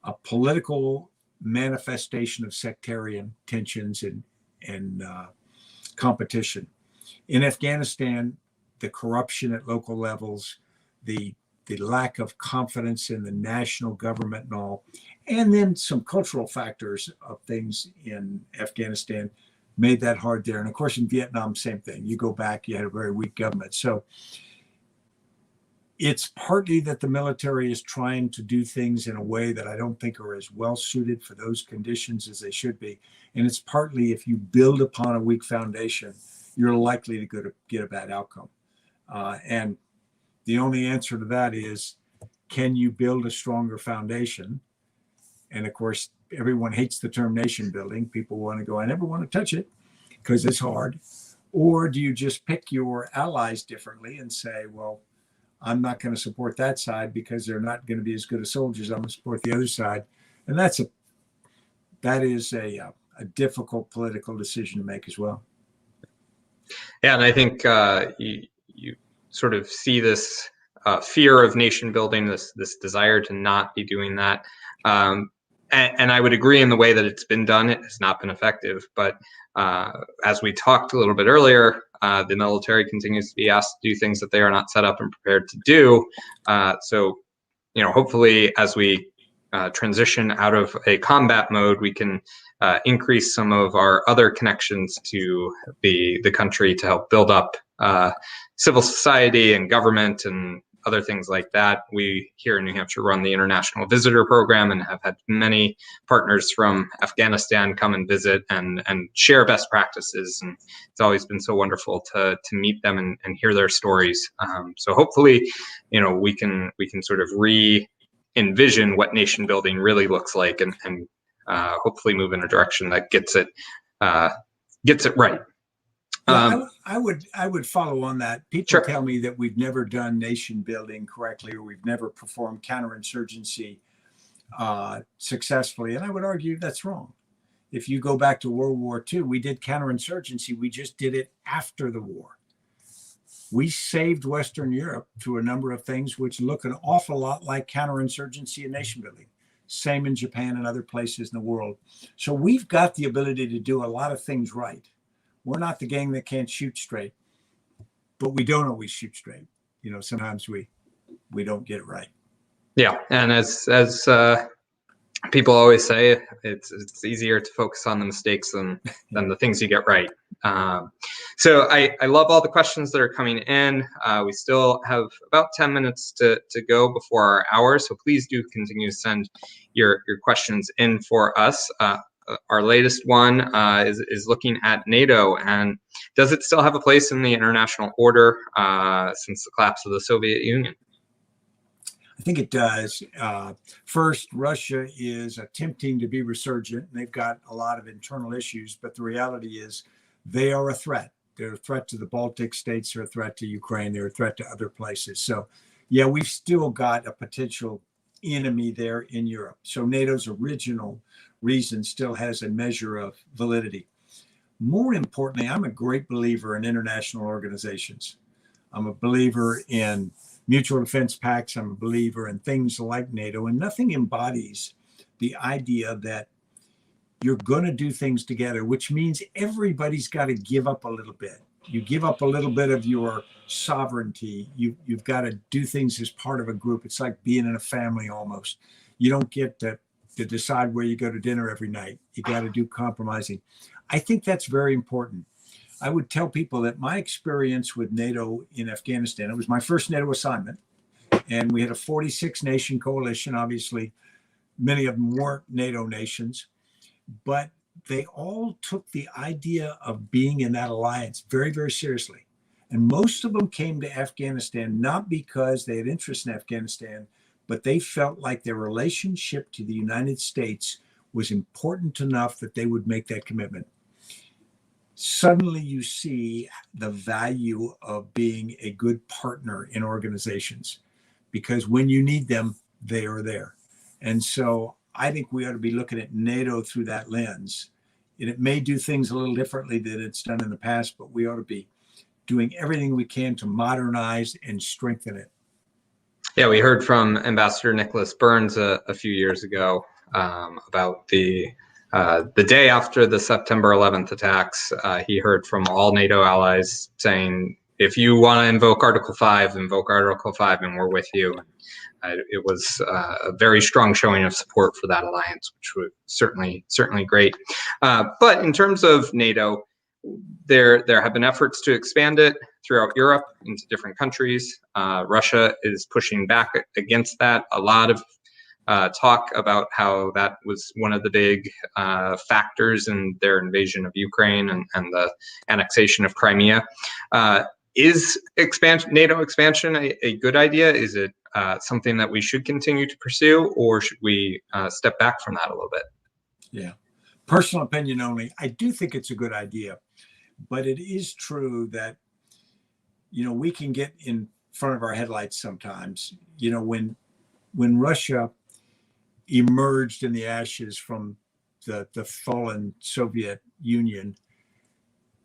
a political manifestation of sectarian tensions and competition. In Afghanistan, the corruption at local levels, the lack of confidence in the national government and all, and then some cultural factors of things in Afghanistan made that hard there. And of course, in Vietnam, same thing. You go back, you had a very weak government. So it's partly that the military is trying to do things in a way that I don't think are as well suited for those conditions as they should be. And it's partly if you build upon a weak foundation, you're likely to get a bad outcome. And the only answer to that is, can you build a stronger foundation? And of course, everyone hates the term nation building. People want to go, I never want to touch it because it's hard. Or do you just pick your allies differently and say, well, I'm not going to support that side because they're not going to be as good as soldiers. I'm going to support the other side. And that is a difficult political decision to make as well. Yeah, and I think you sort of see this fear of nation building, this desire to not be doing that. And I would agree in the way that it's been done, it has not been effective. But as we talked a little bit earlier, the military continues to be asked to do things that they are not set up and prepared to do. So, hopefully as we transition out of a combat mode, we can increase some of our other connections to the country to help build up civil society and government and other things like that. We here in New Hampshire run the International Visitor Program and have had many partners from Afghanistan come and visit and share best practices. And it's always been so wonderful to meet them and hear their stories. So hopefully, we can sort of re-envision what nation building really looks like and hopefully move in a direction that gets it right. I would follow on that. People Sure. tell me that we've never done nation building correctly, or we've never performed counterinsurgency successfully. And I would argue that's wrong. If you go back to World War II, we did counterinsurgency. We just did it after the war. We saved Western Europe through a number of things which look an awful lot like counterinsurgency and nation building. Same in Japan and other places in the world. So we've got the ability to do a lot of things right. We're not the gang that can't shoot straight, but we don't always shoot straight. Sometimes we don't get it right. Yeah, and as people always say, it's easier to focus on the mistakes than the things you get right. So I love all the questions that are coming in. We still have about 10 minutes to go before our hour, so please do continue to send your questions in for us. Our latest one is looking at NATO, and does it still have a place in the international order since the collapse of the Soviet Union? I think it does. First, Russia is attempting to be resurgent. They've got a lot of internal issues, but the reality is they are a threat. They're a threat to the Baltic states, they're a threat to Ukraine, they're a threat to other places. So yeah, we've still got a potential enemy there in Europe. So NATO's original reason still has a measure of validity. More importantly, I'm a great believer in international organizations. I'm a believer in mutual defense pacts. I'm a believer in things like NATO, and nothing embodies the idea that you're going to do things together, which means everybody's got to give up a little bit. You give up a little bit of your sovereignty. You've got to do things as part of a group. It's like being in a family almost. You don't get to decide where you go to dinner every night. You got to do compromising. I think that's very important. I would tell people that my experience with NATO in Afghanistan, it was my first NATO assignment, and we had a 46 nation coalition. Obviously, many of them weren't NATO nations, but they all took the idea of being in that alliance very, very seriously. And most of them came to Afghanistan not because they had interest in Afghanistan, but they felt like their relationship to the United States was important enough that they would make that commitment. Suddenly you see the value of being a good partner in organizations, because when you need them, they are there. And so I think we ought to be looking at NATO through that lens. And it may do things a little differently than it's done in the past, but we ought to be doing everything we can to modernize and strengthen it. Yeah, we heard from Ambassador Nicholas Burns a few years ago about the day after the September 11th attacks. He heard from all NATO allies saying, if you want to invoke Article 5, invoke Article 5, and we're with you. It was a very strong showing of support for that alliance, which was certainly great. But in terms of NATO, there have been efforts to expand it throughout Europe into different countries. Russia is pushing back against that. A lot of talk about how that was one of the big factors in their invasion of Ukraine and the annexation of Crimea. Is NATO expansion a good idea? Is it something that we should continue to pursue, or should we step back from that a little bit? Yeah. Personal opinion only. I do think it's a good idea, but it is true that, we can get in front of our headlights sometimes. When Russia emerged in the ashes from the fallen Soviet Union,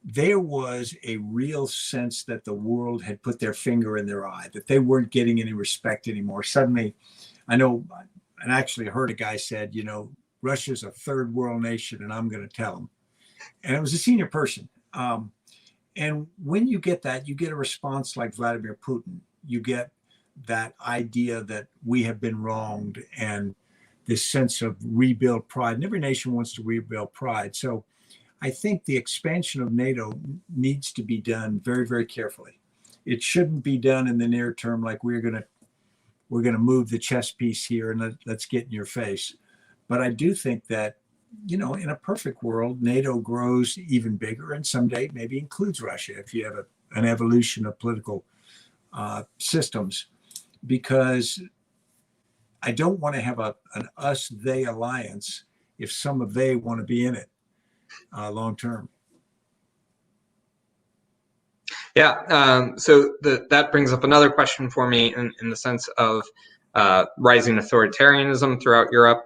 there was a real sense that the world had put their finger in their eye, that they weren't getting any respect anymore. Suddenly, I know, and actually heard a guy said, Russia's a third world nation, and I'm going to tell them. And it was a senior person. And when you get that, you get a response like Vladimir Putin. You get that idea that we have been wronged, and this sense of rebuild pride. And every nation wants to rebuild pride. So I think the expansion of NATO needs to be done very, very carefully. It shouldn't be done in the near term like we're going to move the chess piece here and let's get in your face. But I do think that, in a perfect world, NATO grows even bigger and someday maybe includes Russia if you have an evolution of political systems, because I don't want to have an us-they alliance if some of they want to be in it long term. Yeah, so that brings up another question for me in the sense of rising authoritarianism throughout Europe,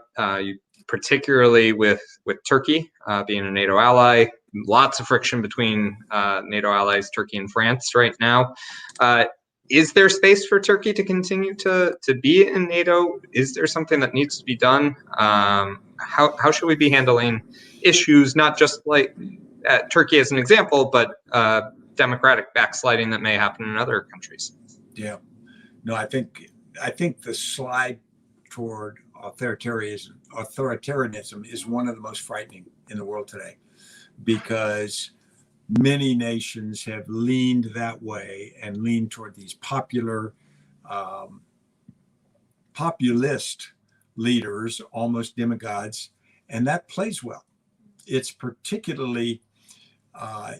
particularly with Turkey being a NATO ally. Lots of friction between NATO allies, Turkey and France right now. Is there space for Turkey to continue to be in NATO? Is there something that needs to be done? How should we be handling issues, not just like Turkey as an example, but democratic backsliding that may happen in other countries? Yeah, no, I think the slide toward authoritarianism is one of the most frightening in the world today, because many nations have leaned that way and leaned toward these populist leaders, almost demigods, and that plays well. It's particularly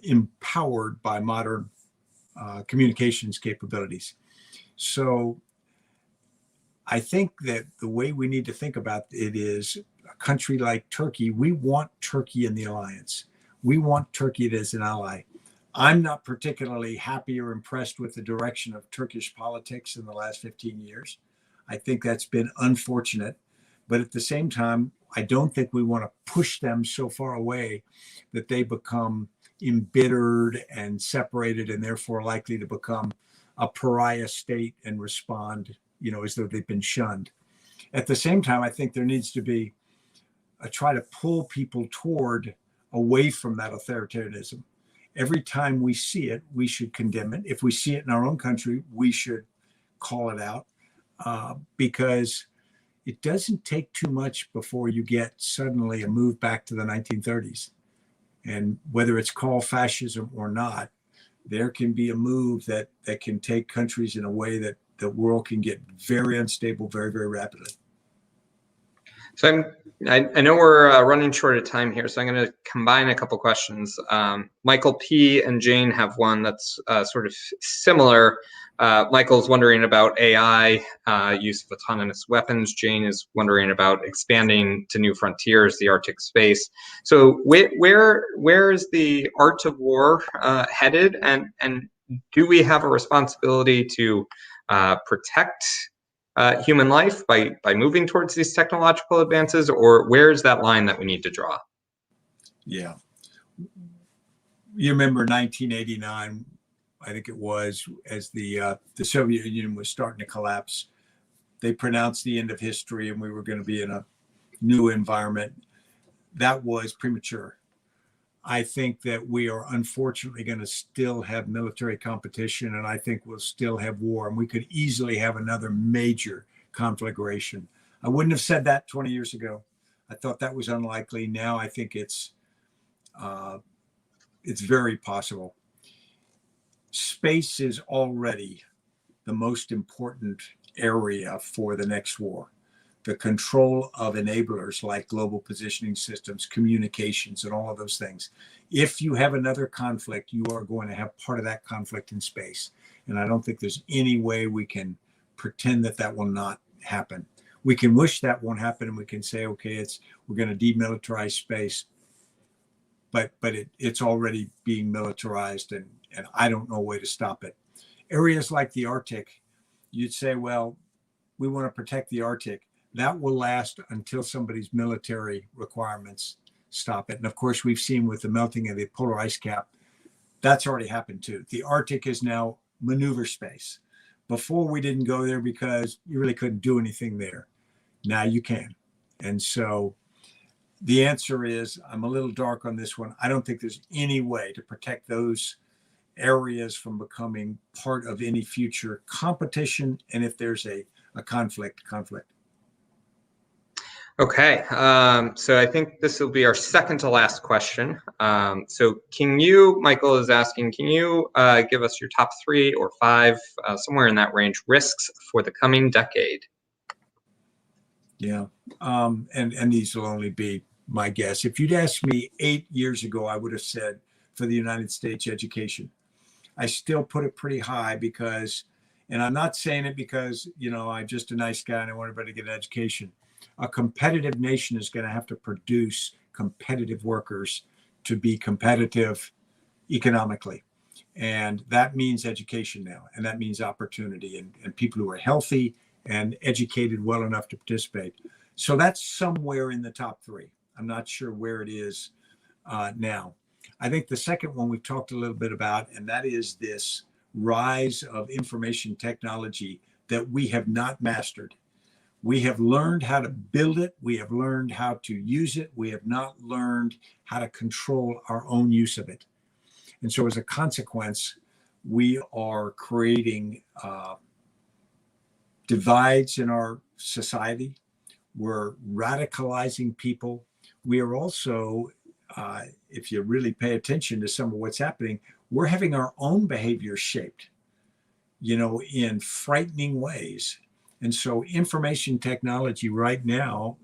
empowered by modern communications capabilities. So I think that the way we need to think about it is a country like Turkey, we want Turkey in the alliance. We want Turkey as an ally. I'm not particularly happy or impressed with the direction of Turkish politics in the last 15 years. I think that's been unfortunate. But at the same time, I don't think we want to push them so far away that they become embittered and separated and therefore likely to become a pariah state and respond, as though they've been shunned. At the same time, I think there needs to be try to pull people away from that authoritarianism. Every time we see it, we should condemn it. If we see it in our own country, we should call it out, because it doesn't take too much before you get suddenly a move back to the 1930s. And whether it's called fascism or not, there can be a move that can take countries in a way that the world can get very unstable very, very rapidly. So I know we're running short of time here, so I'm going to combine a couple questions. Michael P. and Jane have one that's sort of similar. Michael's wondering about AI, use of autonomous weapons. Jane is wondering about expanding to new frontiers, the Arctic space. So where is the art of war headed, and do we have a responsibility to protect human life by moving towards these technological advances, or where's that line that we need to draw? Yeah. You remember 1989, I think it was, as the Soviet Union was starting to collapse. They pronounced the end of history and we were going to be in a new environment. That was premature. I think that we are unfortunately going to still have military competition, and I think we'll still have war, and we could easily have another major conflagration. I wouldn't have said that 20 years ago. I thought that was unlikely. Now I think it's very possible. Space is already the most important area for the next war. The control of enablers like global positioning systems, communications, and all of those things. If you have another conflict, you are going to have part of that conflict in space. And I don't think there's any way we can pretend that that will not happen. We can wish that won't happen, and we can say, okay, we're going to demilitarize space, but it's already being militarized, and I don't know a way to stop it. Areas like the Arctic, you'd say, well, we want to protect the Arctic. That will last until somebody's military requirements stop it. And of course, we've seen with the melting of the polar ice cap, that's already happened too. The Arctic is now maneuver space. Before, we didn't go there because you really couldn't do anything there. Now you can. And so the answer is, I'm a little dark on this one. I don't think there's any way to protect those areas from becoming part of any future competition. And if there's a conflict. Okay, so I think this will be our second to last question. So Michael is asking, can you give us your top 3 or 5, somewhere in that range, risks for the coming decade? Yeah, and these will only be my guess. If you'd asked me 8 years ago, I would have said for the United States education. I still put it pretty high because, and I'm not saying it because, I'm just a nice guy and I want everybody to get an education. A competitive nation is going to have to produce competitive workers to be competitive economically. And that means education now, and that means opportunity and people who are healthy and educated well enough to participate. So that's somewhere in the top 3. I'm not sure where it is now. I think the second one we've talked a little bit about, and that is this rise of information technology that we have not mastered. We have learned how to build it. We have learned how to use it. We have not learned how to control our own use of it. And so as a consequence, we are creating divides in our society. We're radicalizing people. We are also, if you really pay attention to some of what's happening, we're having our own behavior shaped, in frightening ways. And so information technology right now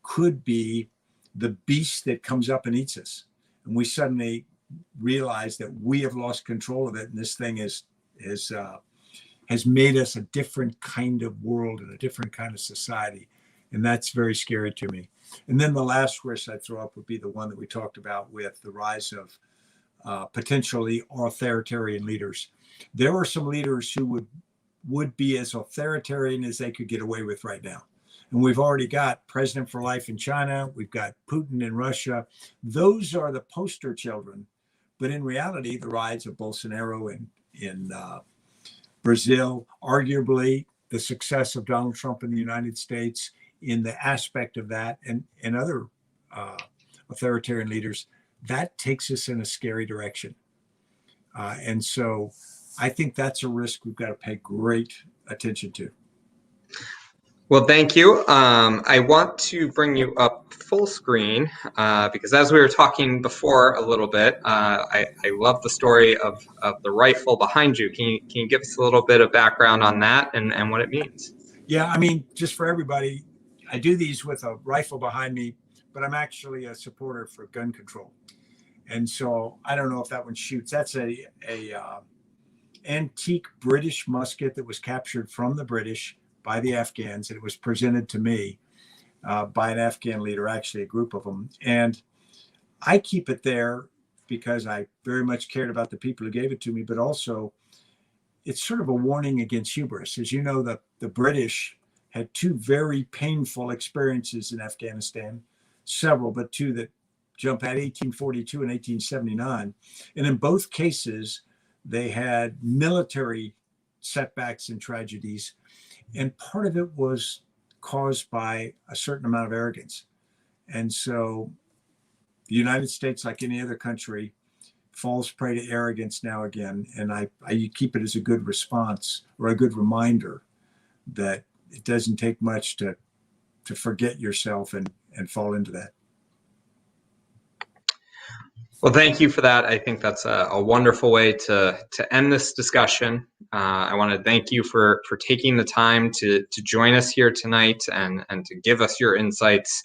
could be the beast that comes up and eats us. And we suddenly realize that we have lost control of it. And this thing has made us a different kind of world and a different kind of society. And that's very scary to me. And then the last risk I'd throw up would be the one that we talked about with the rise of potentially authoritarian leaders. There are some leaders who would be as authoritarian as they could get away with right now. And we've already got President for Life in China. We've got Putin in Russia. Those are the poster children. But in reality, the rise of Bolsonaro in Brazil, arguably the success of Donald Trump in the United States in the aspect of that, and other authoritarian leaders, that takes us in a scary direction. And so I think that's a risk we've got to pay great attention to. Well, thank you. I want to bring you up full screen because as we were talking before a little bit, I love the story of the rifle behind you. Can you give us a little bit of background on that and what it means? Yeah, I mean, just for everybody, I do these with a rifle behind me, but I'm actually a supporter for gun control. And so I don't know if that one shoots. That's a antique British musket that was captured from the British by the Afghans. And it was presented to me by an Afghan leader, actually a group of them. And I keep it there because I very much cared about the people who gave it to me, but also it's sort of a warning against hubris. As you know, the British had two very painful experiences in Afghanistan, several, but two that jump at 1842 and 1879. And in both cases, they had military setbacks and tragedies. And part of it was caused by a certain amount of arrogance. And so the United States, like any other country, falls prey to arrogance now again. And I keep it as a good response or a good reminder that it doesn't take much to forget yourself and fall into that. Well, thank you for that. I think that's a wonderful way to end this discussion. I want to thank you for taking the time to join us here tonight and to give us your insights.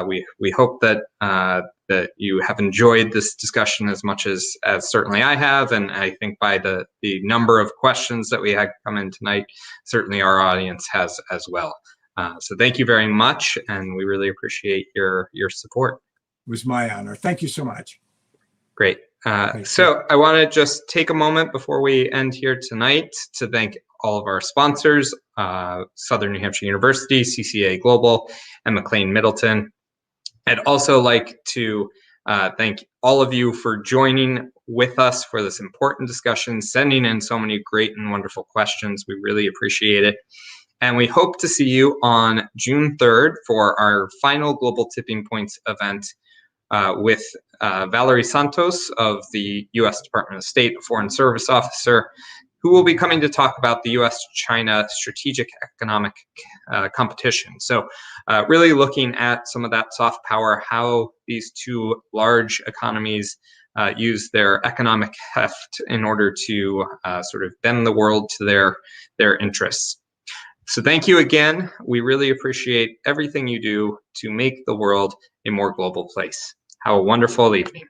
We hope that that you have enjoyed this discussion as much as certainly I have, and I think by the number of questions that we had come in tonight, certainly our audience has as well. So thank you very much, and we really appreciate your support. It was my honor. Thank you so much. Great. So I want to just take a moment before we end here tonight to thank all of our sponsors, Southern New Hampshire University, CCA Global, and McLean Middleton. I'd also like to thank all of you for joining with us for this important discussion, sending in so many great and wonderful questions. We really appreciate it. And we hope to see you on June 3rd for our final Global Tipping Points event with Valerie Santos of the U.S. Department of State, a Foreign Service Officer, who will be coming to talk about the U.S.-China strategic economic competition. So really looking at some of that soft power, how these two large economies use their economic heft in order to sort of bend the world to their interests. So thank you again. We really appreciate everything you do to make the world a more global place. Have a wonderful evening.